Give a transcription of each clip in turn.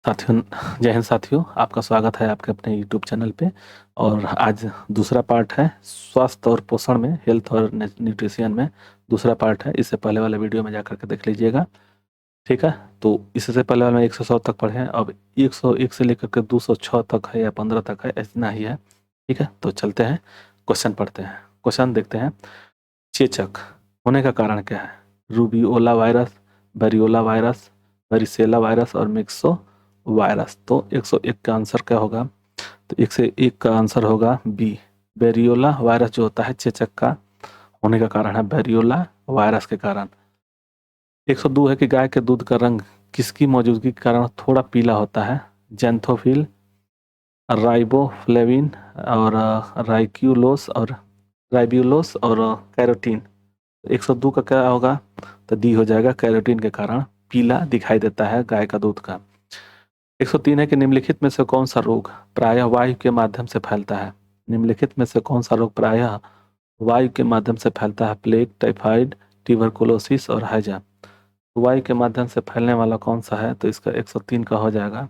साथियों, जय हिंद साथियों। आपका स्वागत है आपके अपने YouTube चैनल पे। और आज दूसरा पार्ट है स्वास्थ्य और पोषण में, हेल्थ और न्यूट्रिशन में दूसरा पार्ट है। इससे पहले वाले वीडियो में जाकर के देख लीजिएगा, ठीक है। तो इससे पहले वाले में 100 तक पढ़े हैं, अब 101 से लेकर के 206 तक है या 15 तक है, इतना ही है, ठीक है। तो चलते हैं, क्वेश्चन पढ़ते हैं। क्वेश्चन देखते हैं। चेचक होने का कारण क्या है? Rubeola virus, variola virus, varicella virus और मिक्सो वायरस। तो 101 का आंसर क्या होगा? तो 101 का आंसर होगा बी, वेरियोला वायरस जो होता है चेचक का होने का कारण है वेरियोला वायरस के कारण। 102 है कि गाय के दूध का रंग किसकी मौजूदगी के कारण थोड़ा पीला होता है? जेंथोफिल, राइबोफ्लेविन और राइब्यूलोस और कैरोटीन। 102 का क्या होगा? तो डी हो जाएगा, कैरोटीन के कारण पीला दिखाई देता है गाय का दूध का। 103 है कि निम्नलिखित में से कौन सा रोग प्रायः वायु के माध्यम से फैलता है? निम्नलिखित में से कौन सा रोग प्रायः वायु के माध्यम से फैलता है? प्लेग, टाइफाइड, ट्यूबरकुलोसिस और हैजा। वायु के माध्यम से फैलने वाला कौन सा है? तो इसका 103 का हो जाएगा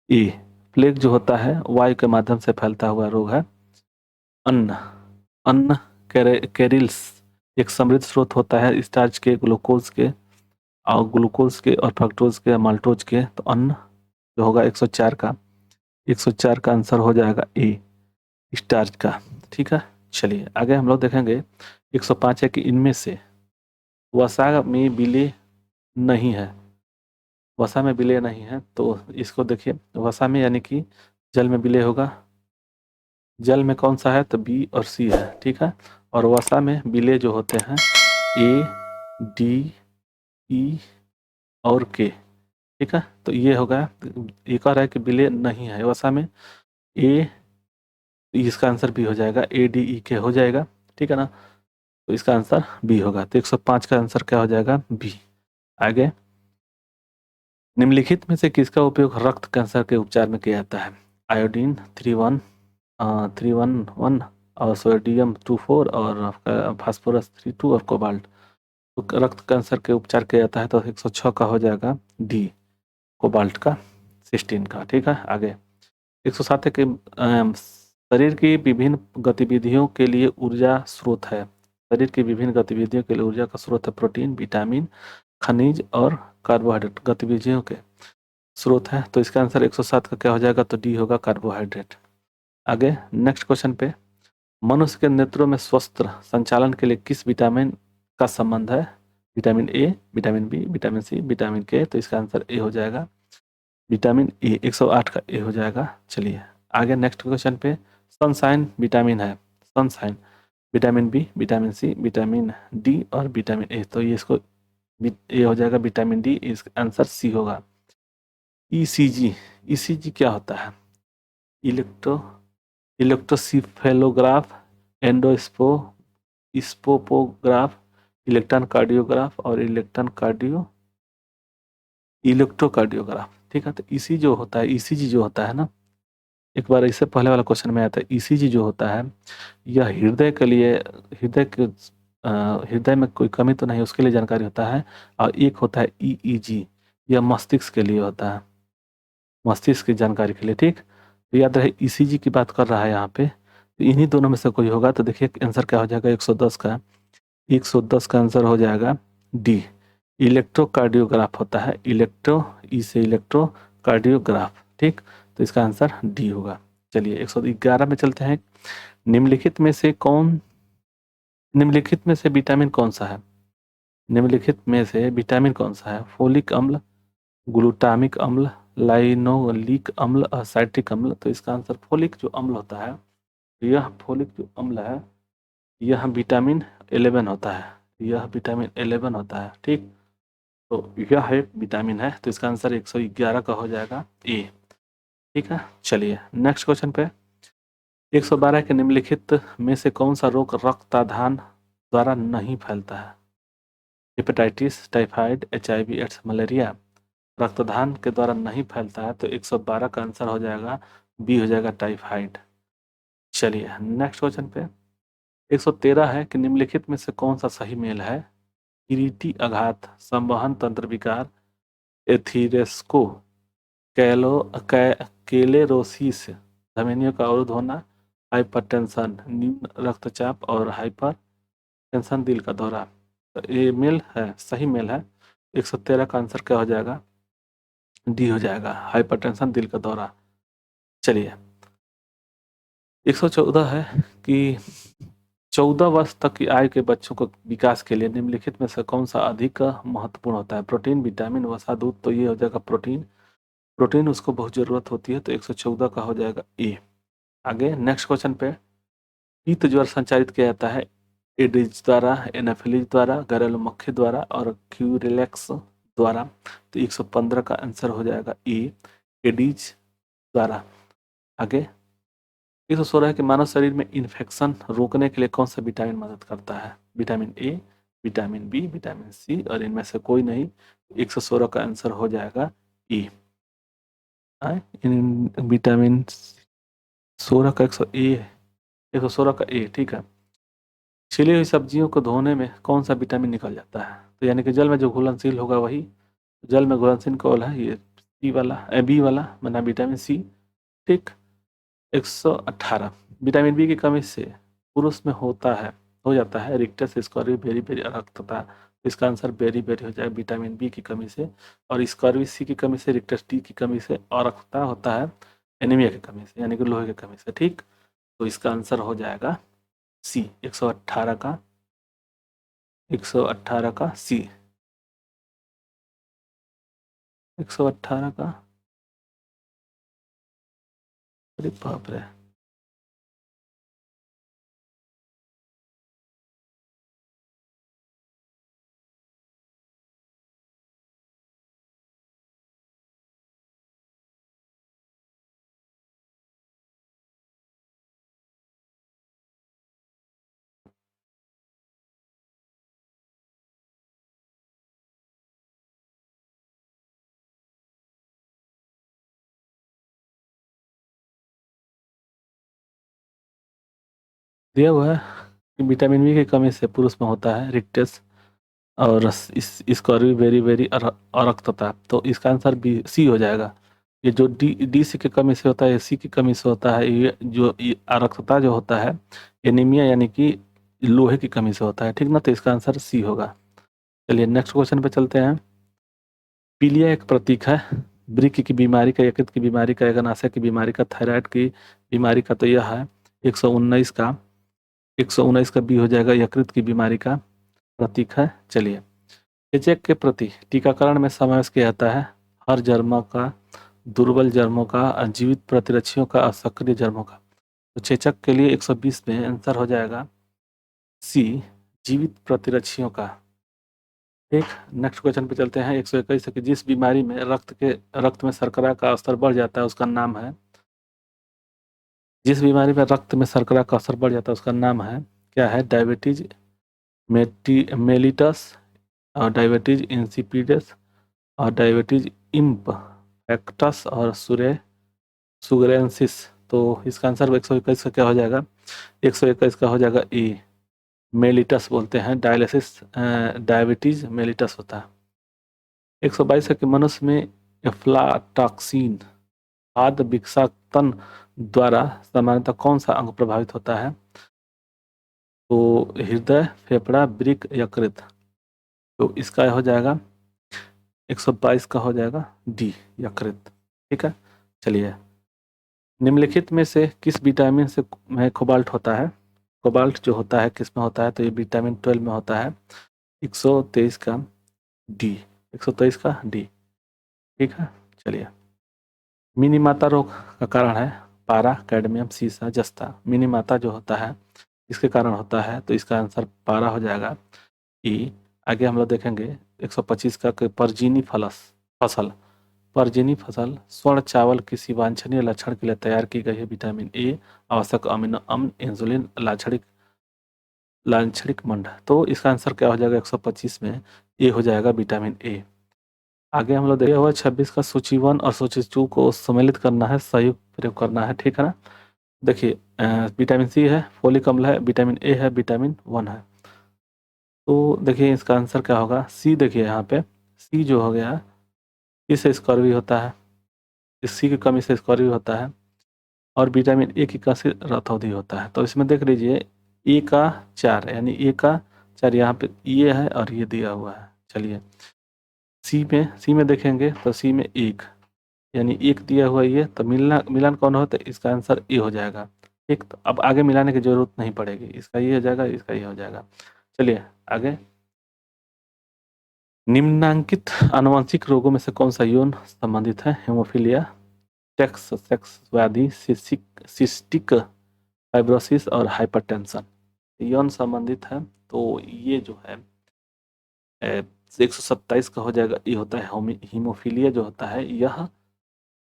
ए, प्लेग जो होता है वायु के माध्यम से फैलता हुआ रोग है। अन्न अन्न कैरिल्स एक समृद्ध स्रोत होता है स्टार्च के, ग्लूकोज के और फ्रक्टोज के, माल्टोज के। तो अन्न जो होगा 104 का, 104 का आंसर हो जाएगा ए, स्टार्च का, ठीक है। चलिए आगे हम लोग देखेंगे। 105 है कि इनमें से वसा में विलेय नहीं है। वसा में विलेय नहीं है, तो इसको देखिए, वसा में यानी कि जल में विलेय होगा। जल में कौन सा है? तो बी और सी है, ठीक है। और वसा में विलेय जो होते हैं ए, डी, ई और के, ठीक है। तो ये होगा, ये कह रहा है कि विलेय नहीं है वसा में। ए, इसका आंसर बी हो जाएगा, ए डी ई के हो जाएगा, ठीक है ना। तो इसका आंसर बी होगा। तो 105 का आंसर क्या हो जाएगा? बी। आगे, निम्नलिखित में से किसका उपयोग रक्त कैंसर के उपचार में किया जाता है? आयोडीन 311 और सोडियम 24 और फास्फोरस 32 और कोबाल्ट। तो रक्त कैंसर के उपचार किया जाता है, तो 106 का हो जाएगा डी, कोबाल्ट का, सिस्टीन का, ठीक है। आगे 107 है कि शरीर की विभिन्न गतिविधियों के लिए ऊर्जा स्रोत है। शरीर की विभिन्न गतिविधियों के लिए ऊर्जा का स्रोत है प्रोटीन, विटामिन, खनिज और कार्बोहाइड्रेट। गतिविधियों के स्रोत है, तो इसका आंसर 107 का क्या हो जाएगा? तो डी होगा, कार्बोहाइड्रेट। आगे नेक्स्ट क्वेश्चन पे, मनुष्य के नेत्रों में स्वस्थ संचालन के लिए किस विटामिन का संबंध है? Vitamin A, vitamin B, vitamin C, vitamin K. तो इसका आंसर ए हो जाएगा, विटामिन ए, 108 का ए हो जाएगा। चलिए आगे नेक्स्ट क्वेश्चन पे, सनसाइन विटामिन है, sunshine, vitamin B, vitamin C, vitamin D और विटामिन ए। तो ये इसको ए हो जाएगा, विटामिन डी, इसका आंसर सी होगा। ईसीजी, ईसीजी क्या होता है? इलेक्ट्रो इलेक्ट्रोसिफेलोग्राफ, स्पोपोग्राफ, इलेक्ट्रॉन कार्डियोग्राफ और इलेक्ट्रोकार्डियोग्राफ, ठीक है। तो ईसी जो होता है, ईसीजी जो होता है ना, एक बार इससे पहले वाला क्वेश्चन में आया था, ईसीजी जो होता है यह हृदय के लिए, हृदय के हृदय में कोई कमी तो नहीं उसके लिए जानकारी होता है। और एक होता है ईईजी, यह मस्तिष्क के लिए होता है, मस्तिष्क की जानकारी के लिए, ठीक। तो याद रहे ईसीजी की बात कर रहा है यहाँ पे, तो इन्हीं दोनों में से कोई होगा। तो देखिए आंसर क्या हो जाएगा 110 का, 110 का आंसर हो जाएगा डी, इलेक्ट्रोकार्डियोग्राफ होता है, इलेक्ट्रो, ई से इलेक्ट्रोकार्डियोग्राफ, ठीक। तो इसका आंसर डी होगा। चलिए 111 में चलते हैं। निम्नलिखित में से कौन निम्नलिखित में से विटामिन कौन सा है? निम्नलिखित में से विटामिन कौन सा है? फोलिक अम्ल, ग्लूटामिक अम्ल, लाइनोलिक अम्ल और साइट्रिक अम्ल। तो इसका आंसर फोलिक जो अम्ल होता है, यह फोलिक जो अम्ल है यह विटामिन 11 होता है, यह विटामिन 11 होता है, ठीक। तो यह एक विटामिन है, तो इसका आंसर 111 का हो जाएगा ए, ठीक है। चलिए नेक्स्ट क्वेश्चन पे, 112 के निम्नलिखित में से कौन सा रोग रक्ताधान द्वारा नहीं फैलता है? Hepatitis, typhoid, HIV AIDS, malaria रक्तदान के द्वारा नहीं फैलता है। तो 112 का आंसर हो जाएगा बी, हो जाएगा टाइफाइड। चलिए नेक्स्ट क्वेश्चन पे, 113 है कि निम्नलिखित में से कौन सा सही मेल है? किरीटी आघात, संवहन तंत्र विकार, एथीरेस्को केलेरोसिस धमनियों का अवरुद्ध होना, हाइपरटेंशन निम्न रक्तचाप और हाइपर टेंशन दिल का दौरा। तो ये मेल है, सही मेल है। 113 का आंसर क्या हो जाएगा? डी हो जाएगा, हाइपरटेंशन दिल का दौरा। चलिए 114 है कि 14 वर्ष तक की आयु के बच्चों को विकास के लिए निम्नलिखित में से कौन सा अधिक महत्वपूर्ण होता है? प्रोटीन, विटामिन, वसा, दूध। तो ये हो जाएगा प्रोटीन। प्रोटीन उसको बहुत जरूरत होती है, तो 114 का हो जाएगा ए। आगे नेक्स्ट क्वेश्चन पे, शीत ज्वर संचारित किया जाता है एडिज द्वारा, एनाफिलीज द्वारा, घरेलू मक्खी द्वारा और क्यूरिलेक्स द्वारा। तो 115 का आंसर हो जाएगा ए, एडिज द्वारा। आगे 116 के मानव शरीर में इन्फेक्शन रोकने के लिए कौन सा विटामिन मदद करता है? Vitamin A, vitamin B, vitamin C और इनमें से कोई नहीं। 116 का आंसर हो जाएगा ए। इन विटामिन 16 का 116 का ए, ठीक है। छिली हुई सब्जियों को धोने में कौन सा विटामिन निकल जाता है? तो यानी कि जल में जो घुलनशील होगा वही। जल में घुलनशील कौन है? ये सी वाला, बी वाला, माना विटामिन सी। ठीक। 118 विटामिन बी की कमी से पुरुष में हो जाता है रिक्टस स्कॉर्वी बेरी बेरी रक्तता। इसका आंसर बेरी बेरी हो जाएगा, विटामिन बी की कमी से। और स्कॉर्वी सी की कमी से, रिक्टस डी की कमी से, और रक्तता होता है एनीमिया की कमी से, यानी कि लोहे की कमी से। ठीक। तो इसका आंसर हो जाएगा सी, 118 का, 118 का सी, 118 का। अरे बाप रे, दिया हुआ है कि विटामिन बी की कमी से पुरुष में होता है रिक्टस और इस स्कॉर्वी बेरी बेरी अरक्तता। तो इसका आंसर बी सी हो जाएगा। ये जो डी सी की कमी से होता है, सी की कमी से होता है, ये जो अरक्तता जो होता है एनीमिया यानी कि लोहे की कमी से होता है। ठीक ना, तो इसका आंसर सी होगा। चलिए नेक्स्ट क्वेश्चन पे चलते हैं। पीलिया एक प्रतीक है वृक्क की बीमारी का, यकृत की बीमारी का, अग्नाशय की बीमारी का, थायराइड की बीमारी का। तो यह है 119 का, 119 का बी हो जाएगा, यकृत की बीमारी का प्रतीक है। चलिए चेचक के प्रति टीकाकरण में समावेश किया जाता है हर जर्मों का, दुर्बल जर्मों का, जीवित प्रतिरक्षियों का और सक्रिय जर्मों का। तो चेचक के लिए 120 में आंसर हो जाएगा सी, जीवित प्रतिरक्षियों का। ठीक। नेक्स्ट क्वेश्चन पे चलते हैं। 121 कि जिस बीमारी में रक्त में शर्करा का स्तर बढ़ जाता है उसका नाम है, जिस बीमारी में रक्त में शर्करा का स्तर बढ़ जाता है उसका नाम है क्या है? डायबिटीज मेलिटस और डायबिटीज इंसिपिडस और डायबिटीज इम्पैक्टस और सुगरेंसिस। तो इसका आंसर 121 का क्या हो जाएगा? 121 का हो जाएगा ए, मेलिटस बोलते हैं, डायबिटीज मेलिटस होता है। 122 है कि मनुष्य में एफ्लाटॉक्सिन खाद्य विषाक्तन द्वारा सामान्यतः कौन सा अंग प्रभावित होता है? तो हृदय, फेफड़ा, वृक्क, यकृत। तो इसका हो जाएगा 122 का हो जाएगा डी, यकृत। ठीक है। चलिए निम्नलिखित में से किस विटामिन से में कोबाल्ट होता है? कोबाल्ट जो होता है किस में होता है? तो ये विटामिन 12 में होता है। 123 का डी, 123 का डी। ठीक है। चलिए मिनीमाता रोग का कारण है पारा, कैडमियम, सीसा, जस्ता। मिनीमाता जो होता है इसके कारण होता है, तो इसका आंसर पारा हो जाएगा ई। आगे हम लोग देखेंगे 125 का कि फसल परजीनी फसल स्वर्ण चावल किसी वांछनीय लक्षण के लिए तैयार की गई है। विटामिन ए, आवश्यक अमीनो अम्ल, इंसुलिन, लाक्षणिक मंड। तो इसका आंसर क्या हो जाएगा? 125 में ए हो जाएगा, विटामिन ए। आगे हम लोग देखे हुआ 26 का सूची 1 और सूची 2 को सम्मिलित करना है, संयुक्त प्रयोग करना है। ठीक है ना। देखिए विटामिन सी है, फोलिक अम्ल है, विटामिन ए है, विटामिन 1 है। तो देखिए इसका आंसर क्या होगा? सी। देखिए यहाँ पे सी जो हो गया, इससे स्कॉर्वी होता है, सी की कमी से स्कॉर्वी होता है, और विटामिन ए की कमी से रतौंधी होता है। तो इसमें देख लीजिए ए का 4, यानी ए का 4 यहाँ पे ये है और ये दिया हुआ है। चलिए सी में देखेंगे तो सी में 1, यानी 1 दिया हुआ ये, तो मिलान कौन हो, तो इसका आंसर ए हो जाएगा। ठीक, तो अब आगे मिलाने की जरूरत नहीं पड़ेगी, इसका ये हो जाएगा, इसका ये हो जाएगा। चलिए आगे, निम्नांकित आनुवंशिक रोगों में से कौन सा यौन संबंधित है? हेमोफीलिया, सेक्स व्याधि, सिस्टिक फाइब्रोसिस और हाइपरटेंशन यौन संबंधित है। तो ये जो है 127 का हो जाएगा। ये होता है हीमोफीलिया, जो होता है यह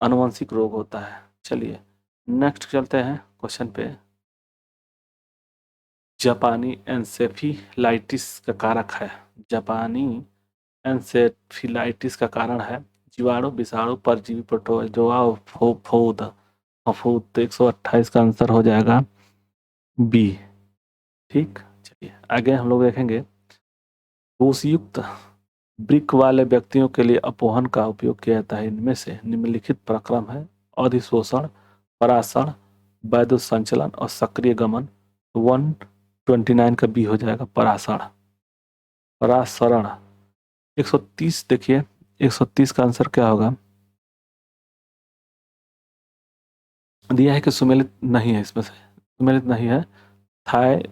आनुवंशिक रोग होता है। चलिए नेक्स्ट चलते हैं क्वेश्चन पे। जापानी एन्सेफिलाइटिस का कारक है। जापानी एन्सेफिलाइटिस का कारण है जीवाणु, विषाणु, परजीवी, प्रोटोजोआ, फफूंद। फफूंद, तो 128 का आंसर हो जाएगा बी। ठीक, चलिए आगे हम लोग देखेंगे। दोषयुक्त ब्रिक वाले व्यक्तियों के लिए अपवहन का उपयोग किया जाता है। इनमें से निम्नलिखित प्रक्रम है: अधिशोषण, परासरण, वैद्युत संचलन और सक्रिय गमन। 129 का बी हो जाएगा, परासरण। परासरण 130, देखिए 130 का आंसर क्या होगा, दिया है कि सुमेलित नहीं है, इसमें से सुमेलित नहीं है। थाई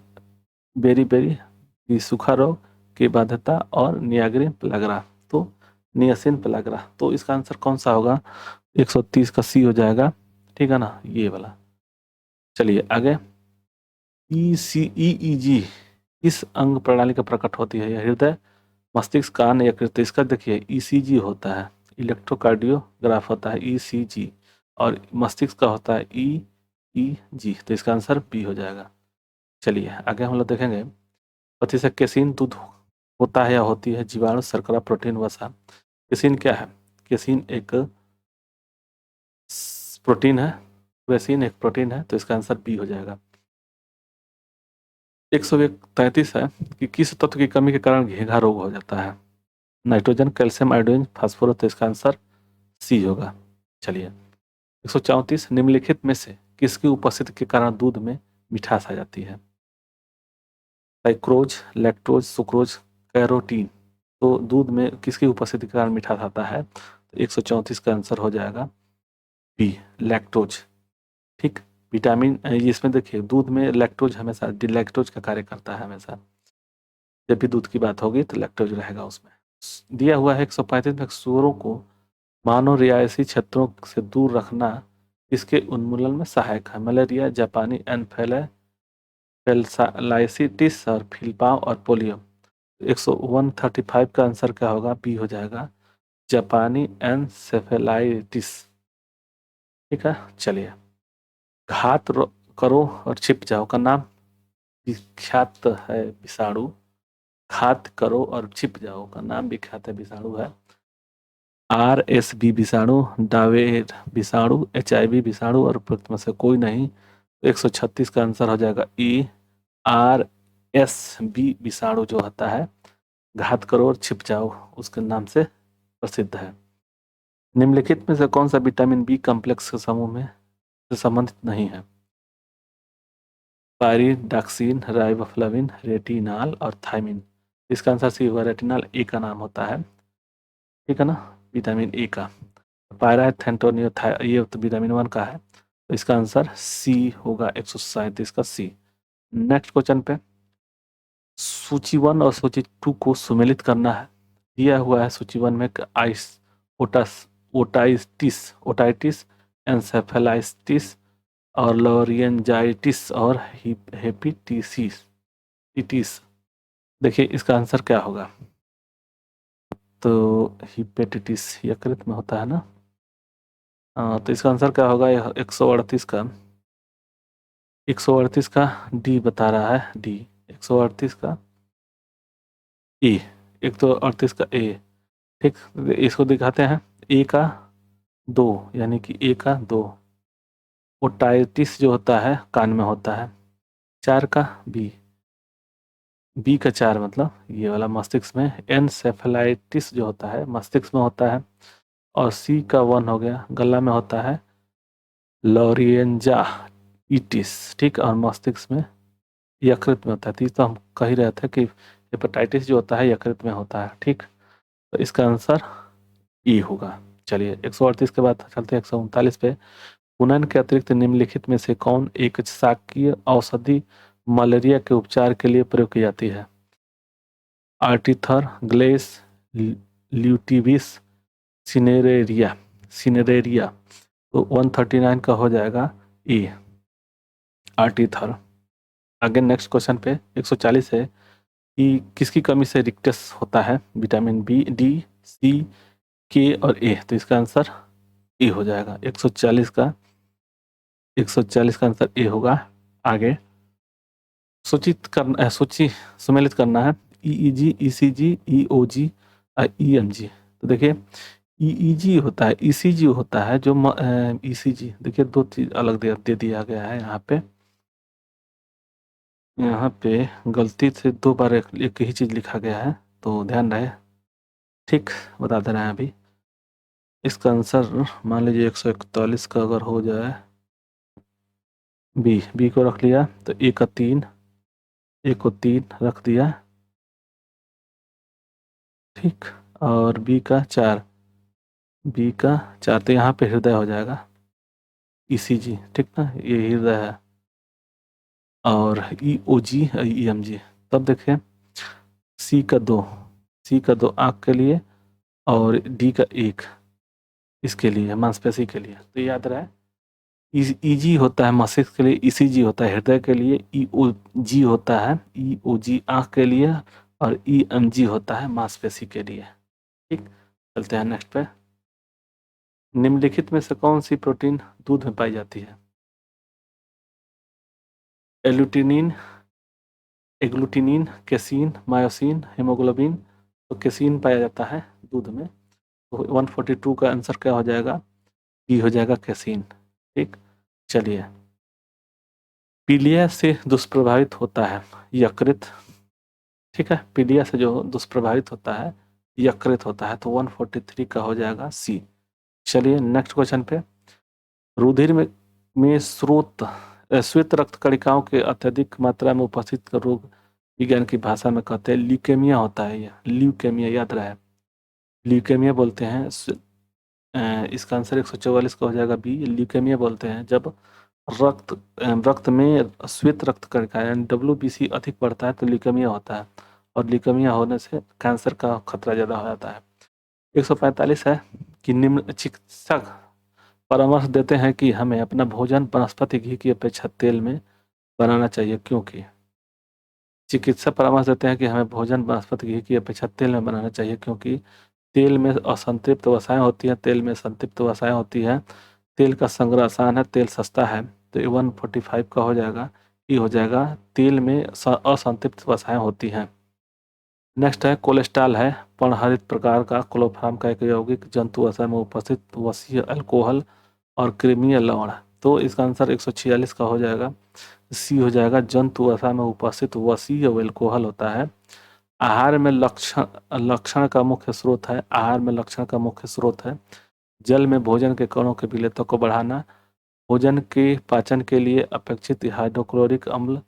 बेरी बेरी की सूखा रोग की बाध्यता और नियाग्रिन पेलाग्रा, तो नियासिन पेलाग्रा, तो इसका आंसर कौन सा होगा? 130 का सी हो जाएगा। ठीक है ना, ये वाला। चलिए आगे, ईईजी किस अंग प्रणाली का प्रकट होती है? यह हृदय, मस्तिष्क, कान, यकृत। इसका देखिए ईसीजी होता है, इलेक्ट्रोकार्डियोग्राफ होता है ईसीजी, और मस्तिष्क का होता है ईईजी, तो इसका आंसर बी हो जाएगा। चलिए आगे हम लोग देखेंगे। पति से केसिन दूध होता है या होती है? जीवाणु, शर्करा, प्रोटीन, वसा। केसिन क्या है? केसिन एक प्रोटीन है, केसिन एक प्रोटीन है, तो इसका आंसर बी हो जाएगा। 133 है कि किस तत्व की कमी के कारण घेघा रोग हो जाता है? नाइट्रोजन, कैल्शियम, आयोडीन, फास्फोरस, तो इसका आंसर सी होगा। चलिए 134, निम्नलिखित में से किसकी उपस्थिति के कारण दूध में मिठास आ जाती है? साइक्रोज, लैक्टोज, सुक्रोज, कैरोटीन, तो दूध में किसकी उपस्थिति के कारण मिठास आता है? तो 134 का आंसर हो जाएगा बी, लैक्टोज। ठीक, विटामिन इसमें देखिए दूध में लैक्टोज हमेशा डिलैक्टोज का कार्य करता है हमेशा। जब भी दूध की बात होगी तो लैक्टोज रहेगा उसमें। दिया हुआ है 135 में, सूअरों को मानव रिहायशी क्षेत्रों से दूर रखना इसके उन्मूलन में सहायक है? मलेरिया, जापानी एनफेलाइटिस और फिलपाव और पोलियो। 135 का आंसर क्या होगा? बी हो जाएगा, जापानी एनसेफेलाइटिस। ठीक है, चलिए। करो और छिप जाओ का नाम विख्यात है विषाणु। घात करो और छिप जाओ का नाम विख्यात है विषाणु है RSV विषाणु, डावेर विषाणु, HIV विषाणु, और उपरोक्त में से कोई नहीं। 136 का आंसर हो जाएगा ई, RSV विषाणु जो होता है घात करो और छिप जाओ उसके नाम से प्रसिद्ध है। निम्नलिखित में से कौन सा विटामिन बी कॉम्प्लेक्स के समूह में से संबंधित नहीं है? पायरिडॉक्सिन, राइबोफ्लाविन, रेटिनाल और थायमिन। इसका आंसर सी होगा, रेटिनाल ए का नाम होता है। ठीक है ना, विटामिन ए का। पायराथेंटोनियो ये तो विटामिन 1 का है, तो इसका आंसर सी होगा, 137 का सी। नेक्स्ट क्वेश्चन पे, सूची 1 और सूची 2 को सुमेलित करना है। दिया हुआ है सूची 1 में आइस ओटाइटिस ओटाइटिस, एन्सेफेलाइटिस और लॉरिंजाइटिस और हेपेटिटिस। देखिए इसका आंसर क्या होगा? तो हिपेटिटिस यकृत में होता है ना। तो इसका आंसर क्या होगा? 138 का, 138 का डी बता रहा है, डी 138 का ए, 138 का ए। ठीक, इसको दिखाते हैं। ए का 2, यानी कि ए का 2। ओटाइटिस जो होता है कान में होता है। 4 का बी, बी का 4 मतलब ये वाला मस्तिष्क में। एनसेफेलाइटिस जो होता है मस्तिष्क में होता है। और सी का 1 हो गया। गला में होता है लॉरिएंजा इटिस, ठीक, और मस्तिष्क में यकृत में होता है। तो हम कह ही रहे थे कि हेपेटाइटिस जो होता है यकृत में होता है, ठीक। तो इसका आंसर ई होगा। चलिए 138 के बाद चलते हैं 139 पे। पुनन के अतिरिक्त निम्नलिखित में से कौन एक शासकीय औषधि मलेरिया के उपचार के लिए प्रयोग की जाती है? आर्टीथर, ग्लेस, ल्यूटिविस, सिनेरेरिया। सिनेरेरिया। तो 139 का हो जाएगा ई, आर्टीथर। आगे नेक्स्ट क्वेश्चन पे 140 है कि किसकी कमी से रिक्टस होता है? विटामिन बी, डी, सी, के और ए। तो इसका आंसर ए हो जाएगा। 140 का आंसर ए होगा। आगे सूची सम्मिलित करना है। ईईजी, ईसीजी, ईओजी और ईएमजी। तो देखिए ईईजी होता है, ईसीजी होता है जो ईसीजी, देखिए दो चीज अलग दे दिया गया है यहाँ पे। यहाँ पे गलती से 2 बार एक ही चीज लिखा गया है, तो ध्यान रहे, ठीक, बता दे रहे हैं अभी। इसका आंसर मान लीजिए 141 का अगर हो जाए, बी को रख लिया तो ए का 3, ए को 3 रख दिया, ठीक, और बी का 4, बी का 4, तो यहाँ पे हृदय हो जाएगा ईसीजी, ठीक ना, ये हृदय है। और ईओजी, ईएमजी। तब देखें सी का 2, सी का 2 आँख के लिए और डी का 1 इसके लिए, मांसपेशी के लिए। तो याद रहे ईजी होता है मस्तिष्क के लिए, ईसीजी होता है हृदय के लिए, ईओजी होता है, ईओजी आँख के लिए, और ईएमजी होता है मांसपेशी के लिए, ठीक। चलते हैं नेक्स्ट पे। निम्नलिखित में से कौन सी प्रोटीन दूध में पाई जाती है? एल्यूटिनिन, एग्लूटिनिन, केसिन, मायोसिन, हेमोग्लोबिन। तो केसिन पाया जाता है दूध में। तो 142 का आंसर क्या हो जाएगा? बी हो जाएगा केसिन, ठीक। चलिए पीलिया से दुष्प्रभावित होता है यकृत, ठीक है, पीलिया से जो दुष्प्रभावित होता है यकृत होता है। तो 143 का हो जाएगा सी। चलिए नेक्स्ट क्वेश्चन पे। रुधिर में श्वेत रक्त कणिकाओं के अत्यधिक मात्रा में उपस्थित रोग विज्ञान की भाषा में कहते हैं ल्यूकेमिया होता है। यह ल्यूकेमिया याद रहे, ल्यूकेमिया बोलते हैं। इसका आंसर 144 का हो जाएगा बी, ल्यूकेमिया बोलते हैं जब रक्त में श्वेत रक्त कणिका यानी WBC अधिक बढ़ता है तो ल्यूकेमिया होता है, और ल्यूकेमिया होने से कैंसर का खतरा ज़्यादा हो जाता है। 145 है कि निम्न चिकित्सक परामर्श देते हैं कि हमें अपना भोजन वनस्पति घी की अपेक्षा तेल में बनाना चाहिए, क्योंकि चिकित्सक परामर्श देते हैं कि हमें भोजन वनस्पति घी की अपेक्षा तेल में बनाना चाहिए, क्योंकि तेल में असंतृप्त वसाएं होती हैं, तेल में संतृप्त वसाएं होती हैं, तेल का संग्रह आसान है, तेल सस्ता है। तो 145 का हो जाएगा, ये हो जाएगा तेल में असंतृप्त वसाएं होती हैं। नेक्स्ट है कोलेस्ट्रॉल है पर्णहरित प्रकार का क्लोरोफॉर्म का एक यौगिक जंतु वसा में उपस्थित वसीय अल्कोहल और क्रीमीय लवण। तो इसका आंसर 146 का हो जाएगा, सी हो जाएगा, जंतु वसा में उपस्थित वसीय अल्कोहल होता है। आहार में लक्षण का मुख्य स्रोत है, आहार में लक्षण का मुख्य स्रोत है जल में भोजन के कणों के विलेयता को बढ़ाना, भोजन के पाचन के लिए अपेक्षित हाइड्रोक्लोरिक अम्ल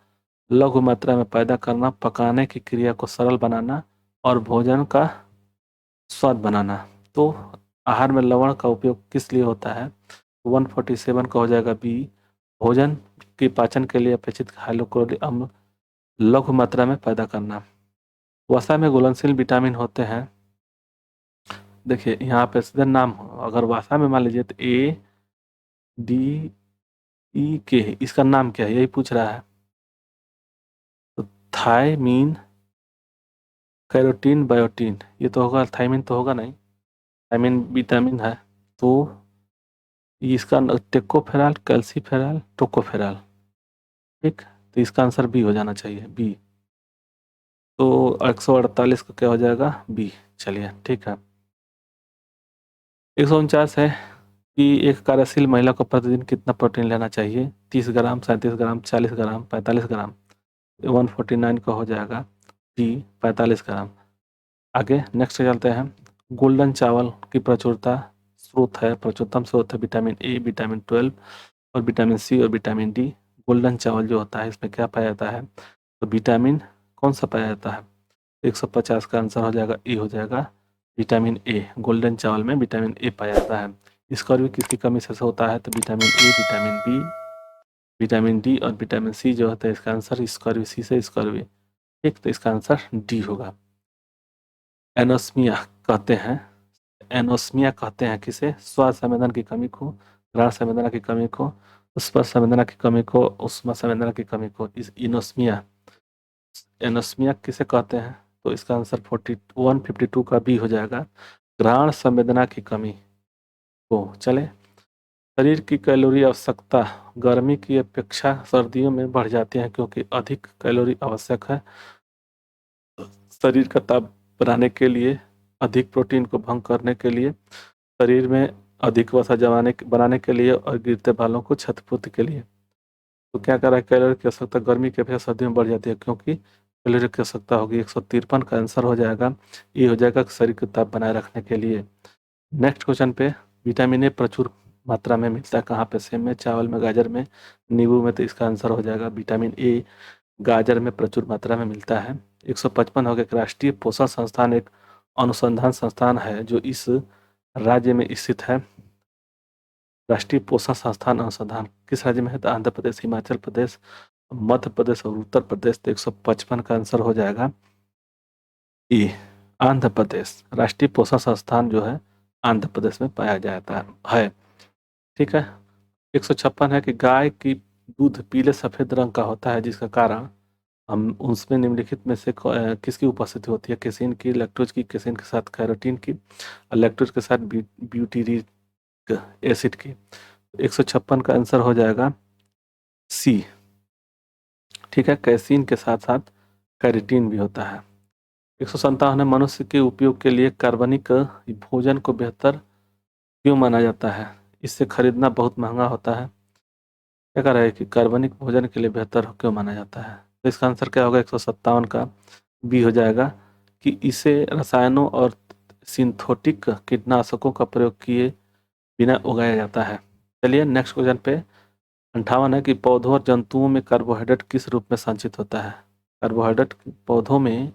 लघु मात्रा में पैदा करना, पकाने की क्रिया को सरल बनाना, और भोजन का स्वाद बनाना। तो आहार में लवण का उपयोग किस लिए होता है? 147 का हो जाएगा बी, भोजन के पाचन के लिए अपेक्षित हाइड्रोक्लोरिक अम्ल लघु मात्रा में पैदा करना। वसा में घुलनशील विटामिन होते हैं, देखिए यहाँ पे सीधा नाम, अगर वसा में मान लीजिए तो ADE के, इसका नाम क्या है यही पूछ रहा है। तो थायमीन, कैरोटीन, बायोटीन, ये तो होगा, थायमीन तो होगा नहीं, थायमीन विटामिन है। तो इसका टेकोफेराल, कैल्सीफेराल, टोकोफेराल, ठीक। तो इसका आंसर बी हो जाना चाहिए, बी। तो 148 का क्या हो जाएगा? बी। चलिए ठीक है। 149 है कि एक कार्यशील महिला को प्रतिदिन कितना प्रोटीन लेना चाहिए? 30 ग्राम, 37 ग्राम, 40 ग्राम, 45 ग्राम। 149 का हो जाएगा डी, 45 ग्राम। आगे नेक्स्ट चलते हैं। गोल्डन चावल की प्रचुरता स्रोत है, प्रचुरतम स्रोत है विटामिन ए, विटामिन 12 और विटामिन सी और विटामिन डी। गोल्डन चावल जो होता है इसमें क्या पाया जाता है, तो विटामिन कौन सा पाया जाता है, 150 का आंसर हो जाएगा, ए हो जाएगा विटामिन ए। गोल्डन चावल में विटामिन ए पाया जाता है। स्कर्वी किसकी कमी से होता है, तो vitamin A, vitamin B, vitamin D और विटामिन सी जो होता है इसका आंसर स्कर्वी, सी से स्कर्वी। ठीक, तो इसका आंसर डी होगा। एनोस्मिया कहते हैं, एनोस्मिया कहते हैं किसे, स्वाद संवेदन की कमी को, घ्राण संवेदना की कमी को, स्पर्श संवेदना की कमी को, उष्मा संवेदना की कमी को, इस इनोस्मिया, एनोस्मिया किसे कहते हैं, तो इसका आंसर 152 का बी हो जाएगा, घ्राण संवेदना की कमी को। चले, शरीर की कैलोरी आवश्यकता गर्मी की अपेक्षा सर्दियों में बढ़ जाती है क्योंकि अधिक कैलोरी आवश्यक है शरीर का ताप बढ़ाने के लिए, अधिक प्रोटीन को भंग करने के लिए, शरीर में अधिक वसा जमाने बनाने के लिए और गिरते बालों को क्षतिपूर्ति के लिए। तो क्या कर रहा है, कैलोरी की आवश्यकता गर्मी की अपेक्षा सर्दियों में बढ़ जाती है क्योंकि कैलोरी की आवश्यकता होगी। 153 का आंसर हो जाएगा, ये हो जाएगा शरीर का ताप बनाए रखने के लिए। नेक्स्ट क्वेश्चन पे, विटामिन ए प्रचुर मात्रा में मिलता है कहाँ पे, सेम में, चावल में, गाजर में, नींबू में, तो इसका आंसर हो जाएगा विटामिन ए गाजर में प्रचुर मात्रा में मिलता है। 155 हो गया, राष्ट्रीय पोषण संस्थान एक अनुसंधान संस्थान है जो इस राज्य में स्थित है। राष्ट्रीय पोषण संस्थान अनुसंधान किस राज्य में है, तो आंध्र प्रदेश, हिमाचल प्रदेश, मध्य प्रदेश और उत्तर प्रदेश। तो 155 का आंसर हो जाएगा ए, आंध्र प्रदेश। राष्ट्रीय पोषण संस्थान जो है आंध्र प्रदेश में पाया जाता है। ठीक है। 156 है कि गाय की दूध पीले सफेद रंग का होता है जिसका कारण हम उसमें निम्नलिखित में से किसकी उपस्थिति होती है, केसिन की, लैक्टोज की, केसिन के साथ कैरोटीन की और लैक्टोज के साथ ब्यूटीरिक एसिड की। 156 का आंसर हो जाएगा सी। ठीक है, कैसीन के साथ साथ कैरेटीन भी होता है। 157 है, मनुष्य के उपयोग के लिए कार्बनिक भोजन को बेहतर क्यों माना जाता है, इससे खरीदना बहुत महंगा होता है। क्या कह रहा है कि कार्बनिक भोजन के लिए बेहतर क्यों माना जाता है, तो इसका आंसर क्या होगा, 157 का बी हो जाएगा कि इसे रसायनों और सिंथेटिक कीटनाशकों का प्रयोग किए बिना उगाया जाता है। चलिए नेक्स्ट क्वेश्चन पे, 58 है कि पौधों और जंतुओं में कार्बोहाइड्रेट किस रूप में संचित होता है। कार्बोहाइड्रेट पौधों में,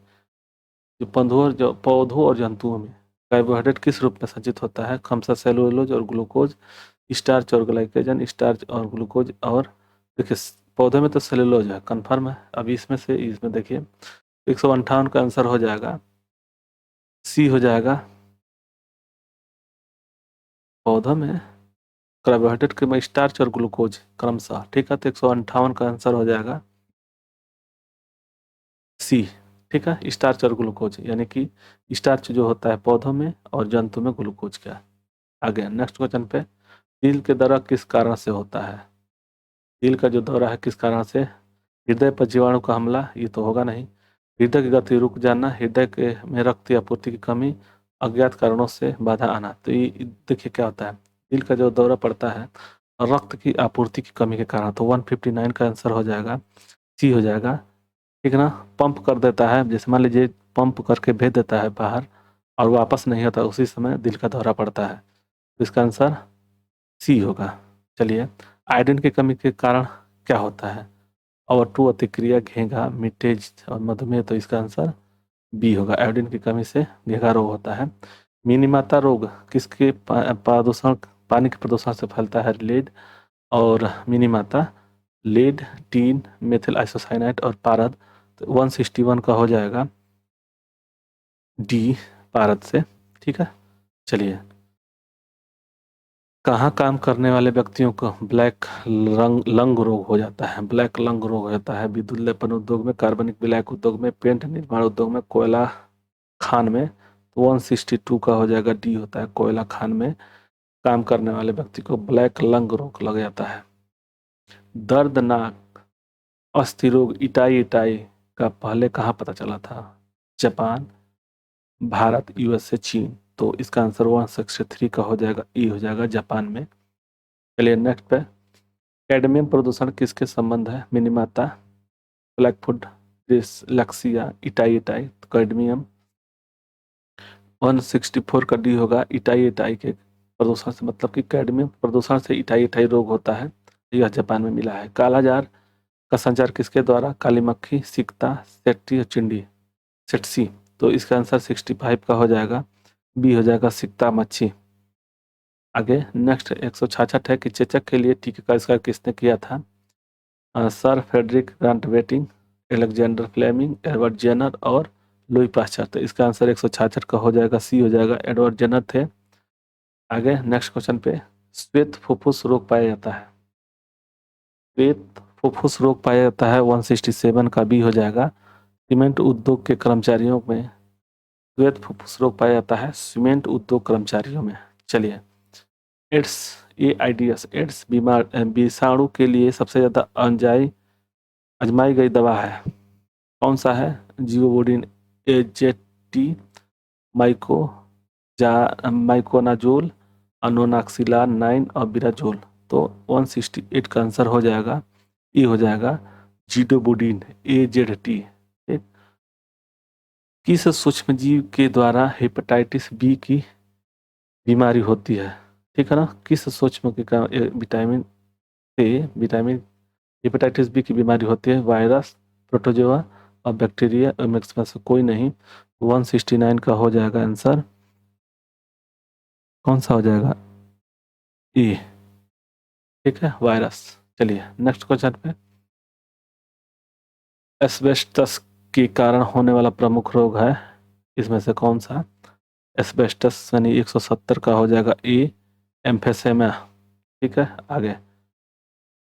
पौधों और जंतुओं में कार्बोहाइड्रेट किस रूप में संचित होता है, क्रमशः सेलुलोज और ग्लूकोज, स्टार्च और ग्लाइकोजन, स्टार्च और ग्लूकोज। और देखिए पौधे में तो सेलुलोज है, कंफर्म है। अभी इसमें देखिए 158 का आंसर हो जाएगा सी हो जाएगा, पौधों में कार्बोहाइड्रेट के में स्टार्च और ग्लूकोज क्रमशः। ठीक है, तो 158 का आंसर हो जाएगा सी। ठीक है, स्टार्च और ग्लूकोज, यानी कि स्टार्च जो होता है पौधों में और जंतु में ग्लूकोज का। आगे नेक्स्ट क्वेश्चन पे, दिल के दौरा किस कारण से होता है, दिल का जो दौरा है किस कारण से, हृदय पर जीवाणु का हमला, ये तो होगा नहीं, हृदय की गति रुक जाना, हृदय के में रक्त की आपूर्ति की कमी, अज्ञात कारणों से बाधा आना। तो ये देखिए क्या होता है, दिल का जो दौरा पड़ता है रक्त की आपूर्ति की कमी के कारण। तो 159 का आंसर हो जाएगा सी हो जाएगा। ठीक है ना, पंप कर देता है, जैसे मान लीजिए पंप करके भेज देता है बाहर और वापस नहीं होता, उसी समय दिल का दौरा पड़ता है। तो इसका आंसर सी होगा। चलिए, आयोडीन की कमी के कारण क्या होता है, और टू अतिक्रिया, घेंघा, मिटेज और मधुमेह। तो इसका आंसर बी होगा, आयोडीन की कमी से घेंघा रोग होता है। मिनीमाता रोग किसके प्रदूषण, पानी के प्रदूषण से फैलता है, लेड और Minamata, lead, tin, methyl isocyanide और पारद। तो 161 का हो जाएगा डी, पारद से। ठीक है, चलिए, कहाँ काम करने वाले व्यक्तियों को ब्लैक लंग रोग हो जाता है, ब्लैक लंग रोग हो जाता है, विद्युत लेपन उद्योग में, कार्बनिक ब्लैक उद्योग में, पेंट निर्माण उद्योग में, कोयला खान में। तो 162 का हो जाएगा डी होता है, कोयला खान में काम करने वाले व्यक्ति को ब्लैक लंग रोग लग जाता है। दर्दनाक अस्थि रोग इटाई इटाई का पहले कहाँ पता चला था, जापान, भारत, यूएसए, चीन। तो इसका आंसर 163 का हो जाएगा, ई हो जाएगा, जापान में। चलिए नेक्स्ट पे, कैडमियम प्रदूषण किसके संबंध है, Minimata, Blackfoot, dyslexia, itai itai. तो कैडमियम 164 का डी होगा, इटाई इटाई के प्रदूषण से मतलब कि कैडमियम प्रदूषण से इटाई इटाई रोग होता है, यह जापान में मिला है। कालाजार का संचार किसके द्वारा? काली मक्खी, सिकता, सेट्टी और चिंडी, सेट्सी। तो इसका आंसर 65 का हो जाएगा, बी हो जाएगा सिकता मच्छी। आगे नेक्स्ट 166 है कि चेचक के लिए टीके का आविष्कार किसने किया था? Sir Frederick Grant Banting, Alexander Fleming, Edward Jenner और लुई पाश्चर। तो इसका आंसर 166 का हो जाएगा, सी हो जाएगा, एडवर्ड जेनर थे। आगे नेक्स्ट क्वेश्चन पे, श्वेत फुफ्फुस रोग पाया जाता है। श्वेत फुफ्फुस रोग पाया जाता है 167 का बी हो जाएगा, सीमेंट उद्योग के कर्मचारियों में श्वेत फुफ्फुस रोग पाया जाता है, सीमेंट उद्योग कर्मचारियों में। चलिए, एड्स, एआईडीएस, एड्स बीमार विषाणु के लिए सबसे ज्यादा आजमाई गई दवा है, कौन सा है? जियोवोडिन, एजेटी, माइको माइकोनाजोल, अनोनाक्सिलान 9 और बिराजोल। तो 168 का आंसर हो जाएगा, ये हो जाएगा जिडोबोडिन, एजेडटी। किस सूक्ष्म जीव के द्वारा हेपेटाइटिस बी की बीमारी होती है? ठीक है ना, किस सूक्ष्म के कारण विटामिन हेपेटाइटिस बी की बीमारी होती है? वायरस, प्रोटोजोआ और बैक्टीरिया, मिक्स में से कोई नहीं। 169 का हो जाएगा आंसर, कौन सा हो जाएगा? ए। ठीक है, वायरस। चलिए नेक्स्ट क्वेश्चन पे, एस्बेस्टस के कारण होने वाला प्रमुख रोग है, इसमें से कौन सा? एस्बेस्टस यानी 170 का हो जाएगा, ए, एम्फेसेमा। ठीक है, आगे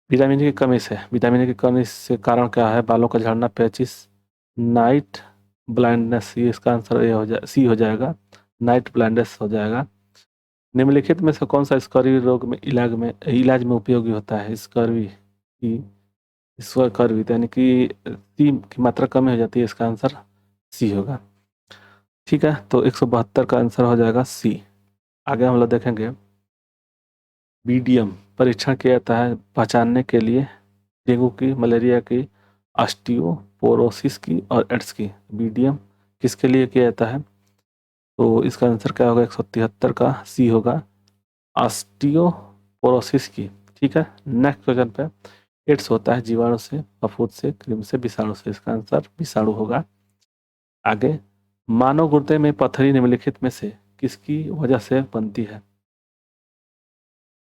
विटामिन की कमी से कारण क्या है? बालों का झड़ना, पेचिस, नाइट ब्लाइंडनेस। ये इसका आंसर ये हो जाए, सी हो जाएगा, नाइट ब्लाइंडनेस हो जाएगा। निम्नलिखित में से कौन सा स्कर्वी रोग में इलाज में उपयोगी होता है? स्कर्वी की स्कर्वी यानी कि सी की मात्रा कम हो जाती है, इसका आंसर सी होगा। ठीक है, तो 172 का आंसर हो जाएगा सी। आगे हम लोग देखेंगे, बीडीएम परीक्षण किया जाता है पहचानने के लिए डेंगू की, मलेरिया की, ऑस्टियोपोरोसिस की और एड्स की। बीडीएम किसके लिए किया जाता है? तो इसका आंसर क्या होगा? 173 का सी होगा, ऑस्टियोपोरोसिस की। ठीक है, नेक्स्ट क्वेश्चन पे, एड्स होता है जीवाणु से, फफूंद से, कृमि से, विषाणु से। इसका आंसर विषाणु होगा। आगे, मानव गुर्दे में पथरी निम्नलिखित में से किसकी वजह से बनती है?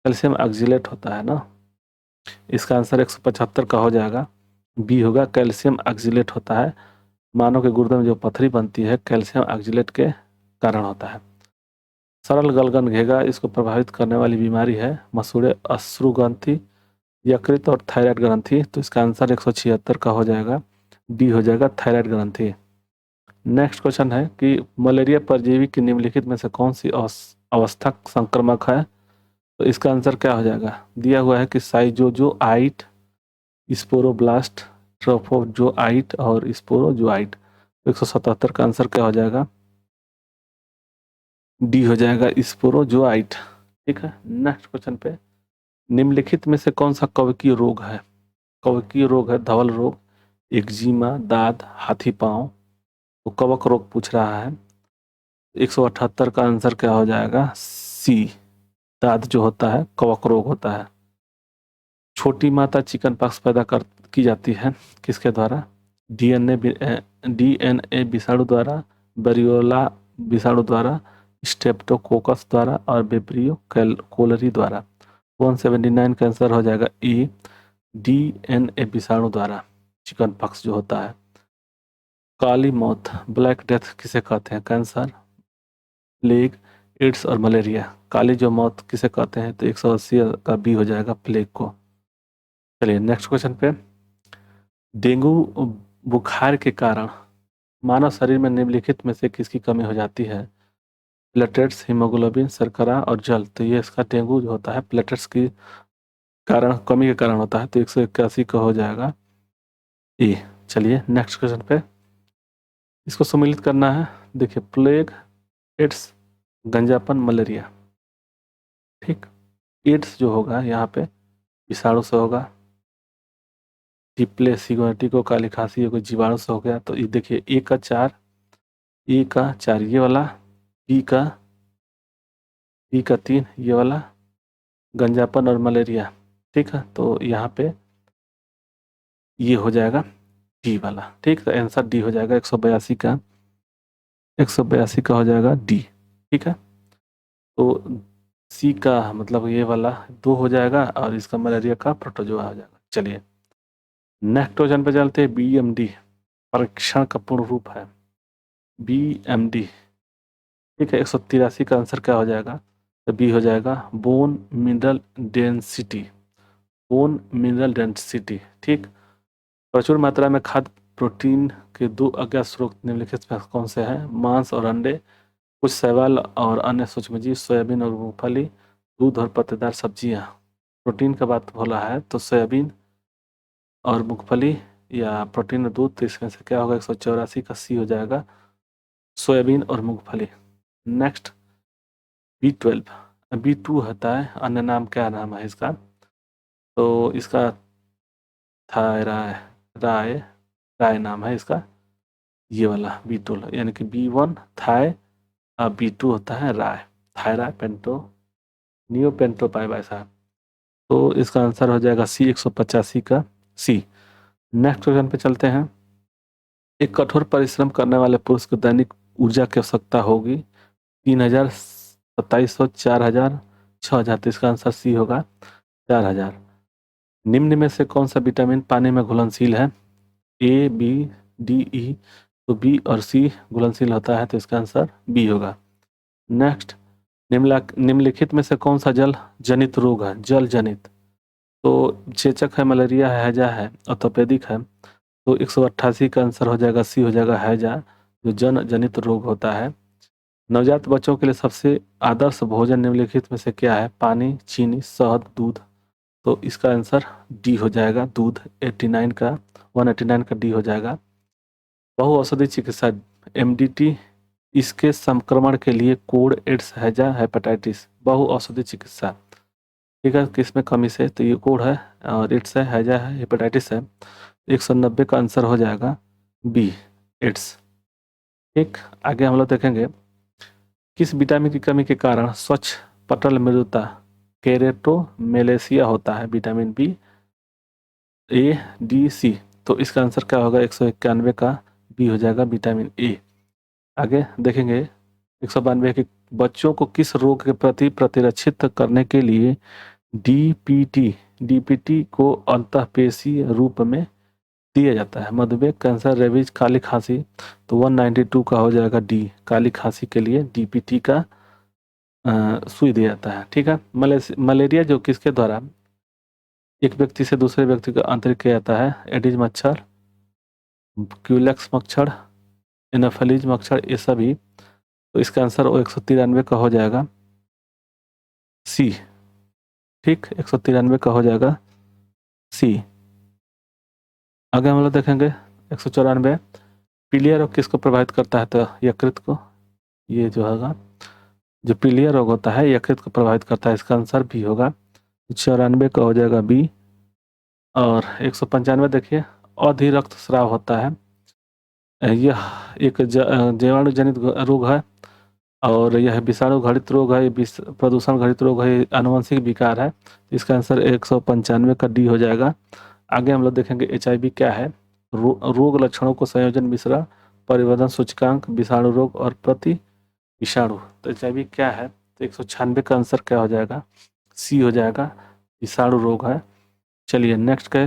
कैल्शियम ऑक्जेलेट होता है ना, इसका आंसर 175 का हो जाएगा, बी होगा, कैल्शियम ऑक्जेलेट होता है। मानव के गुर्दे में जो पथरी बनती है कैल्शियम ऑक्जेलेट के कारण होता है। सरल गलगन घेगा, इसको प्रभावित करने वाली बीमारी है मसूड़े, अश्रु ग्रंथि, यकृत और थायराइड ग्रंथि। तो इसका आंसर 176 का हो जाएगा, डी हो जाएगा, थायराइड ग्रंथि। नेक्स्ट क्वेश्चन है कि मलेरिया परजीवी की निम्नलिखित में से कौन सी अवस्था संक्रमक है? तो इसका आंसर क्या हो जाएगा? दिया हुआ है कि साइजोजोआइट, स्पोरोब्लास्ट, ट्रोफोजोआइट और स्पोरोजोआइट। तो 177 का आंसर क्या हो जाएगा? डी हो जाएगा, स्पोरोजोआइट। ठीक है, नेक्स्ट क्वेश्चन पे, निम्नलिखित में से कौन सा कवकीय रोग है? कवकीय रोग है धवल रोग, एक्जिमा, दाद, हाथी पांव। तो कवक रोग पूछ रहा है। 178 का आंसर क्या हो जाएगा? सी, दाद जो होता है कवक रोग होता है। छोटी माता चिकन पॉक्स पैदा कर की जाती है किसके द्वारा? डीएनए विषाणु द्वारा, बरियोला विषाणु द्वारा, स्टेप्टोकोकस द्वारा और बेब्रियो कोलरी द्वारा। 179 का आंसर हो जाएगा ई, डीएनए विषाणु द्वारा चिकन पॉक्स जो होता है। काली मौत, ब्लैक डेथ किसे कहते हैं? कैंसर, प्लेग, एड्स और मलेरिया। काली जो मौत किसे कहते हैं? तो 180 का बी हो जाएगा, प्लेग को। चलिए नेक्स्ट क्वेश्चन पे, डेंगू बुखार के कारण मानव शरीर में निम्नलिखित में से किसकी कमी हो जाती है? प्लेटलेट्स, हीमोग्लोबिन, शर्करा और जल। तो ये इसका डेंगू जो होता है प्लेटलेट्स की कारण, कमी के कारण होता है। तो 181 का हो जाएगा ए। चलिए नेक्स्ट क्वेश्चन पे, इसको सम्मिलित करना है। देखिए, प्लेग, एड्स, गंजापन, मलेरिया। ठीक, एड्स जो होगा यहाँ पे विषाणु से होगा, डिप्लेसिगोटिको काली खांसी कोई जीवाणु से हो गया। तो ये देखिए, ए का 4, ए का 4 ये वाला, बी का बी का 3 ये वाला गंजापन और मलेरिया। ठीक है, तो यहाँ पे ये हो जाएगा डी वाला। ठीक, तो आंसर डी हो जाएगा 182 का, 182 का हो जाएगा डी। ठीक है, तो सी का मतलब ये वाला 2 हो जाएगा और इसका मलेरिया का प्रोटोजोआ हो जाएगा। चलिए नेक्स्ट क्वेश्चन पे चलते हैं। बीएमडी परीक्षण का पूर्ण रूप है बीएमडी। ठीक है, 183 का आंसर क्या हो जाएगा? तो बी हो जाएगा bone mineral density. Bone mineral density. ठीक, प्रचुर मात्रा में खाद्य प्रोटीन के 2 अज्ञात स्रोत निम्नलिखित में कौन से हैं? मांस और अंडे, कुछ शैवाल और अन्य सूक्ष्मजीव, सोयाबीन और मूंगफली, दूध और पत्तेदार सब्जियां। प्रोटीन का बात बोला है तो सोयाबीन और मूंगफली या प्रोटीन और दूध, तो इसमें से क्या होगा? 184 का सी हो जाएगा सोयाबीन और मूंगफली। Next B12। B2 होता है, अन्य नाम क्या नाम है इसका? तो इसका थायराय राय राय नाम है इसका, ये वाला B12, यानी कि B1 थाय और B2 होता है राय, थायराय पेंटो नियो पेंटो पाइबाइसा। तो इसका आंसर हो जाएगा सी, 185 का सी। नेक्स्ट क्वेश्चन पे चलते हैं। एक कठोर परिश्रम करने वाले पुरुष को दैनिक ऊर्जा की आवश्यकता होगी 3000, 2700, 4000, 6000। तो इसका आंसर सी होगा 4000। निम्न में से कौन सा विटामिन पानी में घुलनशील है? ए, बी, डी, ई। तो बी और सी घुलनशील होता है, तो इसका आंसर बी होगा। नेक्स्ट, निम्नलिखित में से कौन सा जल जनित रोग है? जल जनित, तो चेचक है, मलेरिया है, हैजा है, ऑर्थोपेडिक है। तो 188 का आंसर हो जाएगा सी हो जाएगा हैजा, जो जन जनित रोग होता है। नवजात बच्चों के लिए सबसे आदर्श भोजन निम्नलिखित में से क्या है? पानी, चीनी, शहद, दूध। तो इसका आंसर डी हो जाएगा दूध, 89 का 189 का डी हो जाएगा। बहुऔषधि चिकित्सा एमडीटी, इसके संक्रमण के लिए कोड एड्स, हैजा, हेपेटाइटिस। बहुऔषधि चिकित्सा, ठीक है, किसमें कमी से? तो ये कोड है और एड्स है, हैजा है, हेपेटाइटिस है। 190 का आंसर हो जाएगा बी, एड्स। ठीक, आगे हम लोग देखेंगे किस विटामिन की कमी के कारण स्वच्छ पटल मृदुता केरेटोमेलेसिया होता है? विटामिन बी, ए, डी, सी। तो इसका आंसर क्या होगा? 191 का बी हो जाएगा विटामिन ए। आगे देखेंगे 192 कि बच्चों को किस रोग के प्रति प्रतिरक्षित करने के लिए डीपीटी डीपीटी को अंतःपेशीय रूप में दिया जाता है? मधुमेह, कैंसर, रेबीज, काली खांसी। तो 192 का हो जाएगा डी, काली खांसी के लिए डीपीटी का सुई दिया जाता है। ठीक है, मलेरिया जो किसके द्वारा एक व्यक्ति से दूसरे व्यक्ति को अंतरित किया जाता है? एडिज मच्छर, क्यूलेक्स मच्छर, एनाफेलिज मच्छर, ये सभी। तो इसका आंसर 193 का हो जाएगा सी। ठीक, 193 का हो जाएगा सी। आगे हम लोग देखेंगे 194 पीलिया रोग किसको प्रभावित करता है? तो यकृत को, ये जो होगा जो पीलिया रोग होता है यकृत को प्रभावित करता है, इसका आंसर भी होगा 94 का हो जाएगा बी। और 195 देखिए अधि रक्तस्राव होता है, यह एक जीवाणु जनित रोग है और यह विषाणु घटित रोग है, प्रदूषण घटित रोग है, आनुवंशिक विकार है। इसका आंसर 195 का डी हो जाएगा। आगे हम लोग देखेंगे HIV क्या है? रोग लक्षणों को संयोजन मिश्रण, परिवर्धन सूचकांक, विषाणु रोग और प्रति विषाणु। तो HIV क्या है? तो 196 का आंसर क्या हो जाएगा? सी हो जाएगा, विषाणु रोग है। चलिए नेक्स्ट का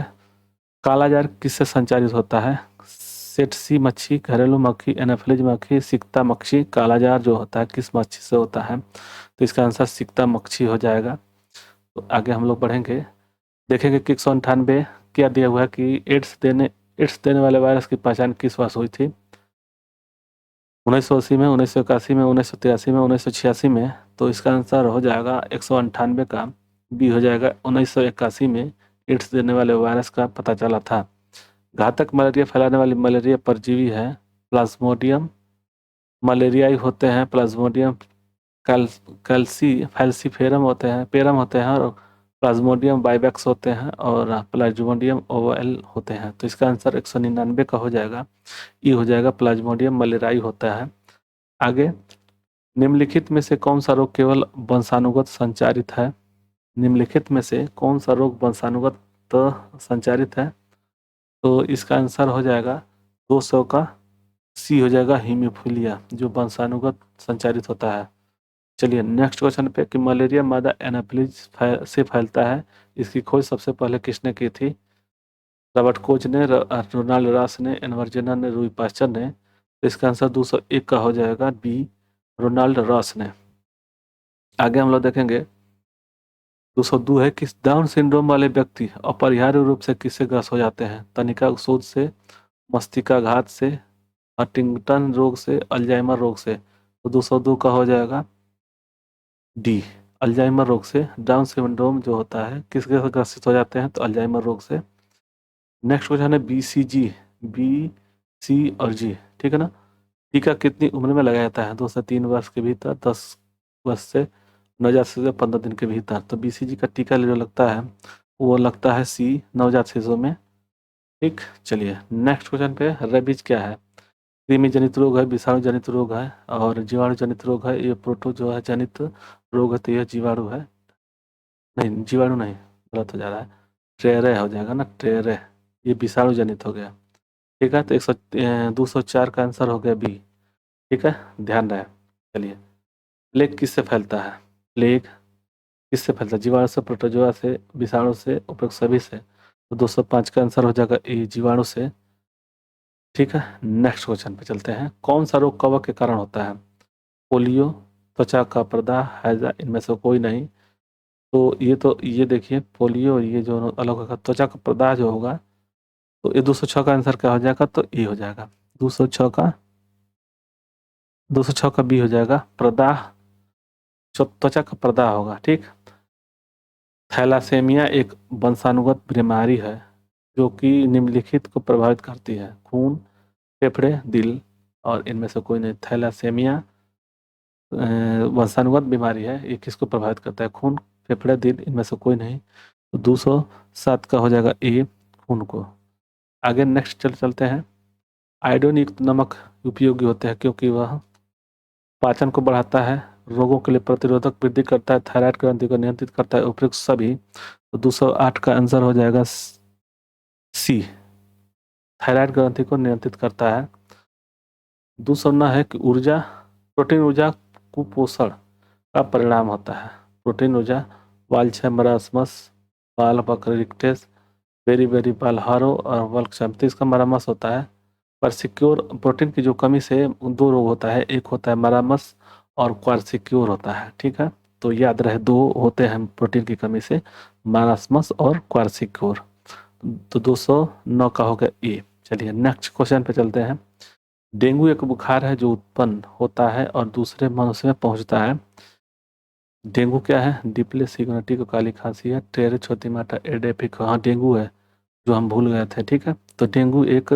कालाजार किससे संचारित होता है? सेटसी मच्छी, घरेलू मक्खी, एनाफिलिज मक्खी, सिकता मच्छी। कालाजार जो होता है किस मच्छी से होता है? तो इसका आंसर सिकता मच्छी हो जाएगा। तो आगे हम लोग बढ़ेंगे, देखेंगे कि 198 क्या दिया हुआ है कि एड्स देने वाले वायरस की पहचान किस वर्ष हुई थी? 1980 में, 1981 में, 1983 में, 1986 में। तो इसका आंसर हो जाएगा 198 का बी हो जाएगा, 1981 में एड्स देने वाले वायरस का पता चला था। घातक मलेरिया फैलाने वाली मलेरिया परजीवी है प्लाज्मोडियम मलेरियाई होते हैं, प्लाज्मोडियम फैल्सीफेरम होते हैं, पेरम होते हैं, और प्लाज्मोडियम बाइबैक्स होते हैं, और प्लाज्मोडियम ओवल होते हैं। तो इसका आंसर 199 का हो जाएगा, ये हो जाएगा प्लाज्मोडियम मलेरियाई होता है। आगे निम्नलिखित में से कौन सा रोग केवल वंशानुगत संचारित है? निम्नलिखित में से कौन सा रोग वंशानुगत संचारित है? तो इसका आंसर हो जाएगा 200 का सी हो जाएगा, हीमोफीलिया, जो वंशानुगत संचारित होता है। चलिए नेक्स्ट क्वेश्चन पे कि मलेरिया मादा एनाफिलीज से फैलता है, इसकी खोज सबसे पहले किसने की थी? रॉबर्ट कोच ने, रोनाल्ड रॉस ने, एनवर्जेना ने, रूई पास्चर ने। तो इसका आंसर 201 का हो जाएगा बी, रोनाल्ड रॉस ने। आगे हम लोग देखेंगे 202 है कि डाउन सिंड्रोम वाले व्यक्ति अपरिहार्य रूप से किससे ग्रस्त हो जाते हैं? तनिका सूज से, मस्तिष्काघात से, हंटिंगटन रोग से, अल्जाइमर रोग से। तो 202 का हो जाएगा डी, अल्जाइमर रोग से। डाउन सिंड्रोम जो होता है किसके से ग्रसित हो जाते हैं? तो अल्जाइमर रोग से। नेक्स्ट क्वेश्चन है BCG, बी, सी और जी, ठीक है ना। टीका कितनी उम्र में लगाया जाता है? 2 से 3 वर्ष के भीतर, 10 वर्ष से नवजात शिशु 15 दिन के भीतर। तो BCG का टीका जो लगता है वो लगता है सी, नवजात शिशु में। ठीक, चलिए नेक्स्ट क्वेश्चन पे, रेबीज क्या है? कृमि जनित रोग है, विषाणु जनित रोग है और जीवाणु जनित रोग है। ये प्रोटो जो है जनित रोग है, तो यह जीवाणु है। नहीं, जीवाणु नहीं, गलत हो जा रहा है, ट्रेरे हो जाएगा ना, ट्रेरे। ये विषाणु जनित हो गया। ठीक है, तो 204 का आंसर हो गया बी। ठीक है, ध्यान रहे। चलिए, प्लेग किससे फैलता है? प्लेग किससे फैलता है? जीवाणु से, प्रोटोजोआ से, विषाणु से, उपरोक्त सभी से। तो 205 का आंसर हो जाएगा ए, जीवाणु से। ठीक है, नेक्स्ट क्वेश्चन पे चलते हैं। कौन सा रोग कवक के कारण होता है? पोलियो, त्वचा का प्रदाह, हैजा, इनमें से कोई नहीं। तो ये देखिए, पोलियो और ये जो अलग होगा, त्वचा का प्रदाह जो होगा, तो ये 206 का आंसर क्या हो जाएगा? तो ए हो जाएगा, 206 का, 206 का बी हो जाएगा, प्रदाह, त्वचा का प्रदाह होगा। ठीक, थैलासेमिया एक वंशानुगत बीमारी है जो कि निम्नलिखित को प्रभावित करती है: खून, फेफड़े, दिल, और इनमें से कोई नहीं। थैलासेमिया वंशानुगत बीमारी है, ये किसको प्रभावित करता है? खून, फेफड़े, दिल, इनमें से कोई नहीं। तो 207 का हो जाएगा ए, खून को। आगे नेक्स्ट चलते हैं। आयोडीन युक्त नमक उपयोगी होते हैं क्योंकि वह पाचन को बढ़ाता है, रोगों के लिए प्रतिरोधक वृद्धि करता है, थायराइड ग्रंथि को नियंत्रित करता है, उपयुक्त सभी। तो 208 का आंसर हो जाएगा सी, थायराइड ग्रंथि को नियंत्रित करता है। 209 है कि ऊर्जा, प्रोटीन ऊर्जा कुपोषण का परिणाम होता है। प्रोटीन ऊर्जा वाल्छेमरासमस, बाल वक्रिक्टेस, बेरी बेरी बाल हारो और वल्कक्षम। इसका मरामस होता है। पर सिक्योर प्रोटीन की जो कमी से 2 रोग होता है, एक होता है मरामस और क्वारसिक्योर होता है। ठीक है, तो याद रहे 2 होते हैं प्रोटीन की कमी से, मारास्मस और क्वारसिक्योर। तो 209 का हो गया ए। चलिए नेक्स्ट क्वेश्चन पे चलते हैं। डेंगू एक बुखार है जो उत्पन्न होता है और दूसरे मनुष्य में पहुंचता है। डेंगू क्या है? डिप्लेस सिगरेटी को काली खांसी है, टेरे छोटी माता एडेपिक, हाँ डेंगू है, जो हम भूल गए थे। ठीक है, तो डेंगू एक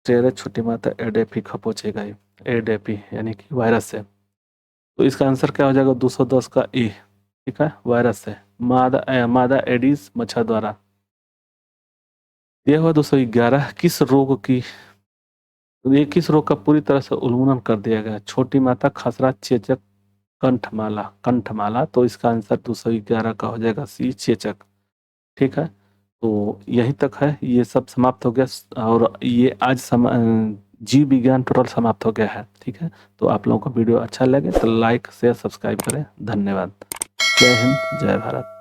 टेरे छोटी माता एडेपी खपोचेगा, एडेपी यानी कि वायरस से। तो इसका आंसर क्या हो जाएगा? 210 का ए। ठीक है, वायरस से, मादा एडिस मच्छर द्वारा। यह हुआ 211। किस रोग का पूरी तरह से उन्मूलन कर दिया गया? छोटी माता, खसरा, चेचक, कंठमाला। कंठमाला, तो इसका आंसर 211 का हो जाएगा सी, चेचक। ठीक है, तो यहीं तक है, ये सब समाप्त हो गया और ये आज जीव विज्ञान टोटल समाप्त हो गया है। ठीक है, तो आप लोगों को वीडियो अच्छा लगे तो लाइक शेयर सब्सक्राइब करें। धन्यवाद। जय हिंद, जय भारत।